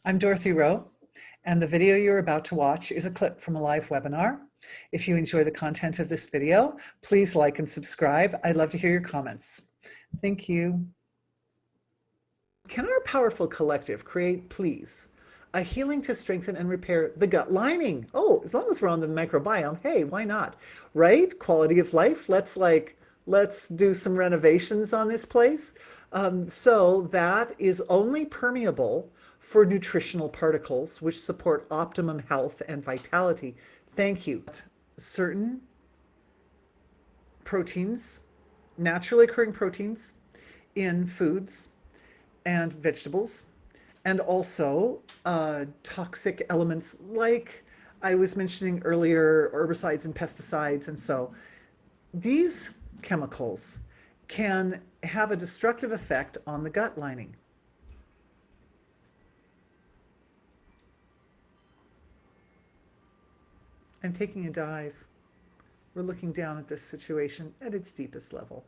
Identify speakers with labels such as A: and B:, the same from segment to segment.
A: I'm Dorothy Rowe, and the video you're about to watch is a clip from a live webinar. If you enjoy the content of this video, please like and subscribe. I'd love to hear your comments. Thank you. Can our powerful collective create, please, a healing to strengthen and repair the gut lining? Oh, as long as we're on the microbiome, hey, why not? Right? Quality of life. Let's do some renovations on this place. So that is only permeable for nutritional particles, which support optimum health and vitality. Thank you. Certain proteins, naturally occurring proteins in foods and vegetables, and also toxic elements like I was mentioning earlier, herbicides and pesticides. And so these chemicals can have a destructive effect on the gut lining. I'm taking a dive. We're looking down at this situation at its deepest level.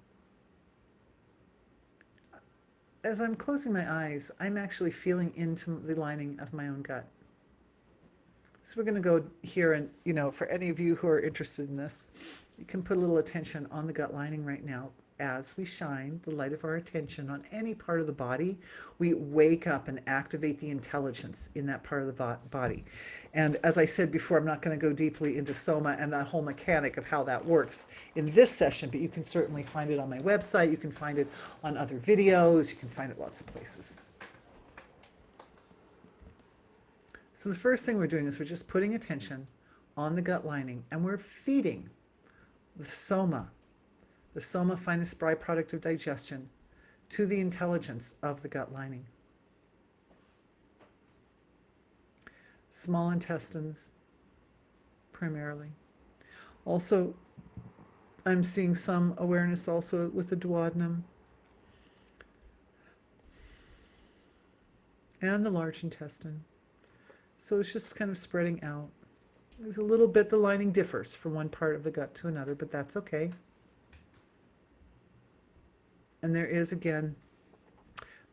A: As I'm closing my eyes, I'm actually feeling into the lining of my own gut. So we're going to go here and, for any of you who are interested in this, you can put a little attention on the gut lining right now. As we shine the light of our attention on any part of the body, we wake up and activate the intelligence in that part of the body. And as I said before, I'm not going to go deeply into soma and that whole mechanic of how that works in this session, but you can certainly find it on my website. You can find it on other videos. You can find it lots of places. So the first thing we're doing is we're just putting attention on the gut lining, and we're feeding the soma finest byproduct of digestion, to the intelligence of the gut lining. Small intestines, primarily. Also, I'm seeing some awareness also with the duodenum and the large intestine. So it's just kind of spreading out. There's a little bit, the lining differs from one part of the gut to another, but that's okay. And there is, again,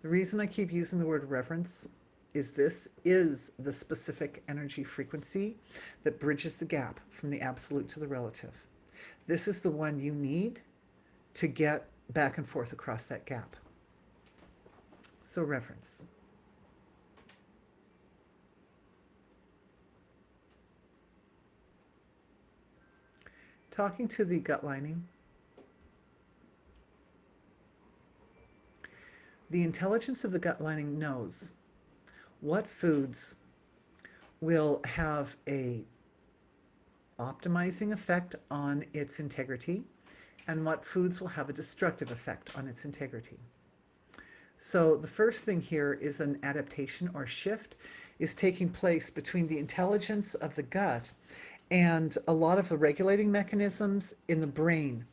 A: the reason I keep using the word reverence is this is the specific energy frequency that bridges the gap from the absolute to the relative. This is the one you need to get back and forth across that gap. So reverence. Talking to the gut lining. The intelligence of the gut lining knows what foods will have a optimizing effect on its integrity and what foods will have a destructive effect on its integrity. So the first thing here is an adaptation or shift is taking place between the intelligence of the gut and a lot of the regulating mechanisms in the brain.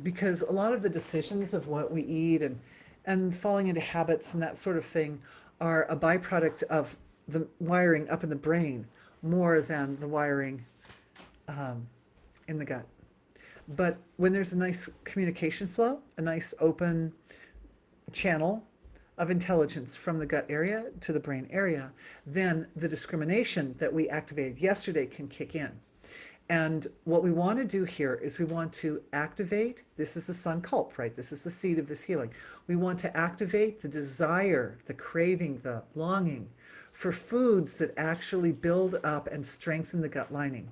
A: Because a lot of the decisions of what we eat and falling into habits and that sort of thing are a byproduct of the wiring up in the brain more than the wiring in the gut. But when there's a nice communication flow, a nice open channel of intelligence from the gut area to the brain area, then the discrimination that we activated yesterday can kick in. And what we want to do here is we want to activate, this is the sun culp, right? This is the seed of this healing. We want to activate the desire, the craving, the longing for foods that actually build up and strengthen the gut lining.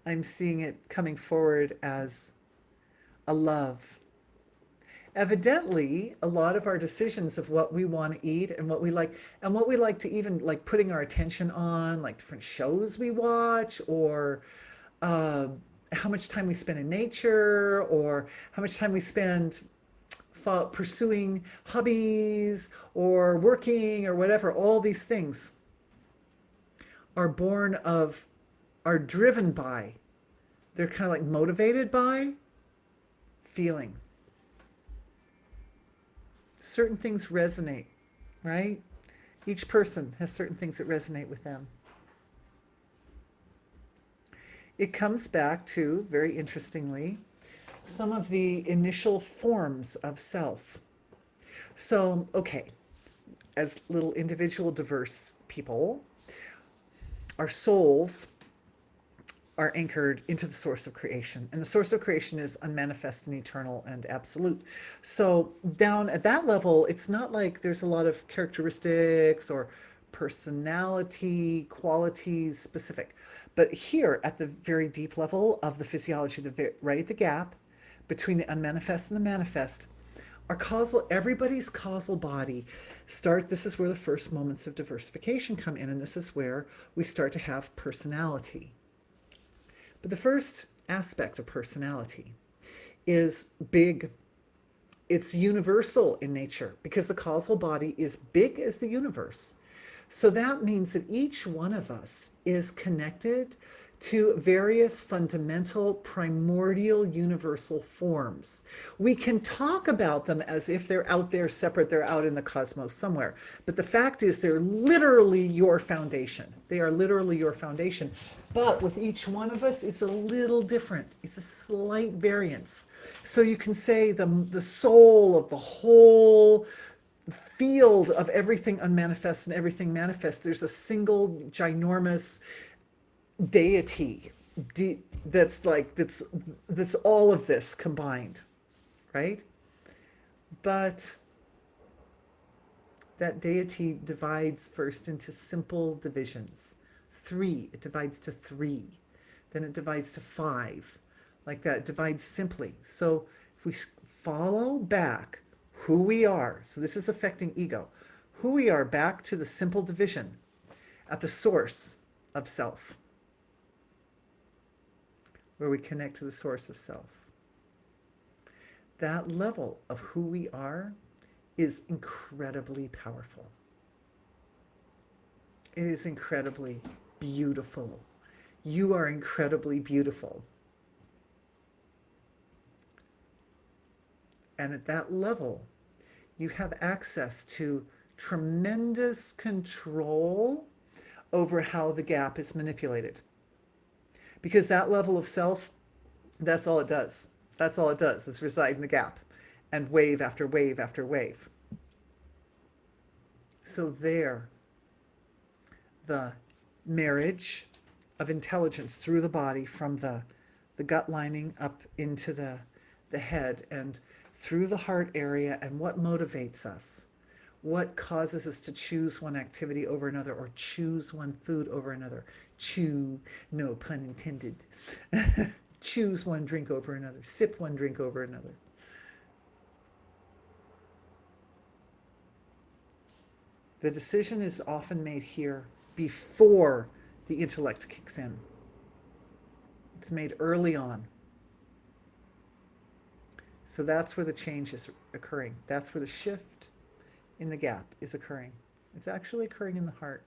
A: I'm seeing it coming forward as a love. Evidently, a lot of our decisions of what we want to eat and what we like to even like putting our attention on, like different shows we watch, or how much time we spend in nature, or how much time we spend pursuing hobbies or working or whatever, all these things are driven by, they're kind of like motivated by feeling. Certain things resonate, right? Each person has certain things that resonate with them. It comes back to, very interestingly, some of the initial forms of self. So, okay, as little individual diverse people, our souls are anchored into the source of creation. And the source of creation is unmanifest and eternal and absolute. So, down at that level, it's not like there's a lot of characteristics or personality qualities specific. But here at the very deep level of the physiology, right at the gap between the unmanifest and the manifest, our causal, everybody's causal body start, this is where the first moments of diversification come in, and this is where we start to have personality. But the first aspect of personality is big. It's universal in nature because the causal body is big as the universe. So that means that each one of us is connected to various fundamental, primordial, universal forms. We can talk about them as if they're out there separate, they're out in the cosmos somewhere. But the fact is, they're literally your foundation. They are literally your foundation. But with each one of us, it's a little different. It's a slight variance. So you can say the soul of the whole field of everything unmanifest and everything manifest, there's a single ginormous deity that's all of this combined, right? But that deity divides first into simple divisions. Three, it divides to three. Then it divides to five. Like that, it divides simply. So if we follow back who we are, so this is affecting ego, who we are back to the simple division at the source of self, where we connect to the source of self. That level of who we are is incredibly powerful. It is incredibly beautiful. You are incredibly beautiful. And at that level, you have access to tremendous control over how the gap is manipulated. Because that level of self, that's all it does. That's all it does, is reside in the gap and wave after wave after wave. So there, the marriage of intelligence through the body from the gut lining up into the head and through the heart area, and what motivates us, what causes us to choose one activity over another or choose one food over another. No pun intended. Choose one drink over another, sip one drink over another. The decision is often made here before the intellect kicks in. It's made early on. So that's where the change is occurring. That's where the shift in the gap is occurring. It's actually occurring in the heart.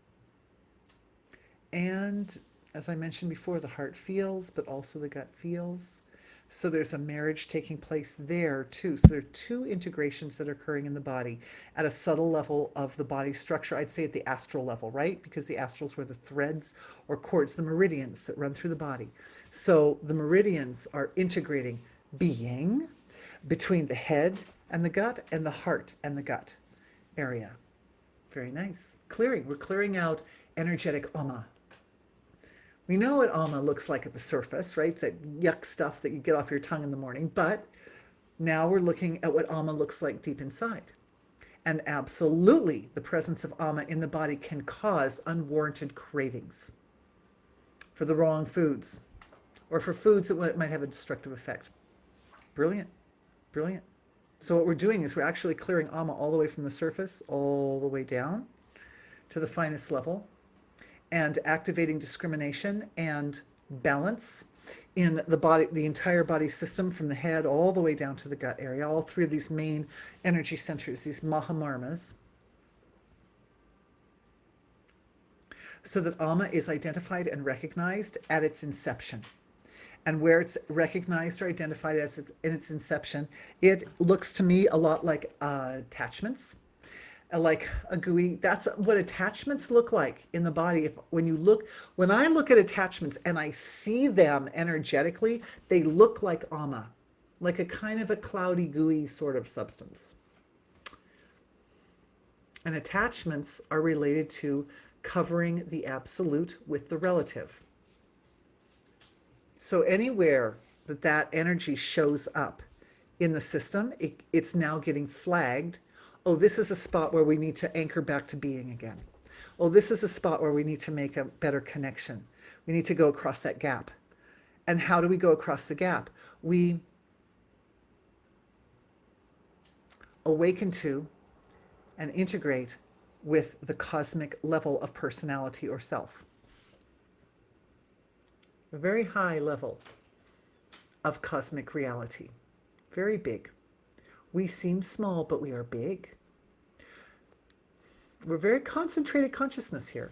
A: And as I mentioned before, the heart feels, but also the gut feels. So there's a marriage taking place there too. So there are two integrations that are occurring in the body at a subtle level of the body structure. I'd say at the astral level, right? Because the astrals were the threads or cords, the meridians that run through the body. So the meridians are integrating being between the head and the gut and the heart and the gut area. Very nice. Clearing. We're clearing out energetic ama. We know what ama looks like at the surface, right? That yuck stuff that you get off your tongue in the morning. But now we're looking at what ama looks like deep inside. And absolutely, the presence of ama in the body can cause unwarranted cravings for the wrong foods or for foods that might have a destructive effect. Brilliant. Brilliant. So what we're doing is we're actually clearing ama all the way from the surface, all the way down to the finest level, and activating discrimination and balance in the body, the entire body system, from the head all the way down to the gut area, all three of these main energy centers, these mahamarmas, so that ama is identified and recognized at its inception. And where it's recognized or identified as in its inception, it looks to me a lot like attachments, like a GUI. That's what attachments look like in the body. When I look at attachments and I see them energetically, they look like ama. like a kind of a cloudy, gooey sort of substance. And attachments are related to covering the absolute with the relative. So anywhere that that energy shows up in the system, it's now getting flagged. Oh, this is a spot where we need to anchor back to being again. Oh, this is a spot where we need to make a better connection. We need to go across that gap. And how do we go across the gap? We awaken to and integrate with the cosmic level of personality or self. A very high level of cosmic reality. Very big. We seem small, but we are big. We're very concentrated consciousness here.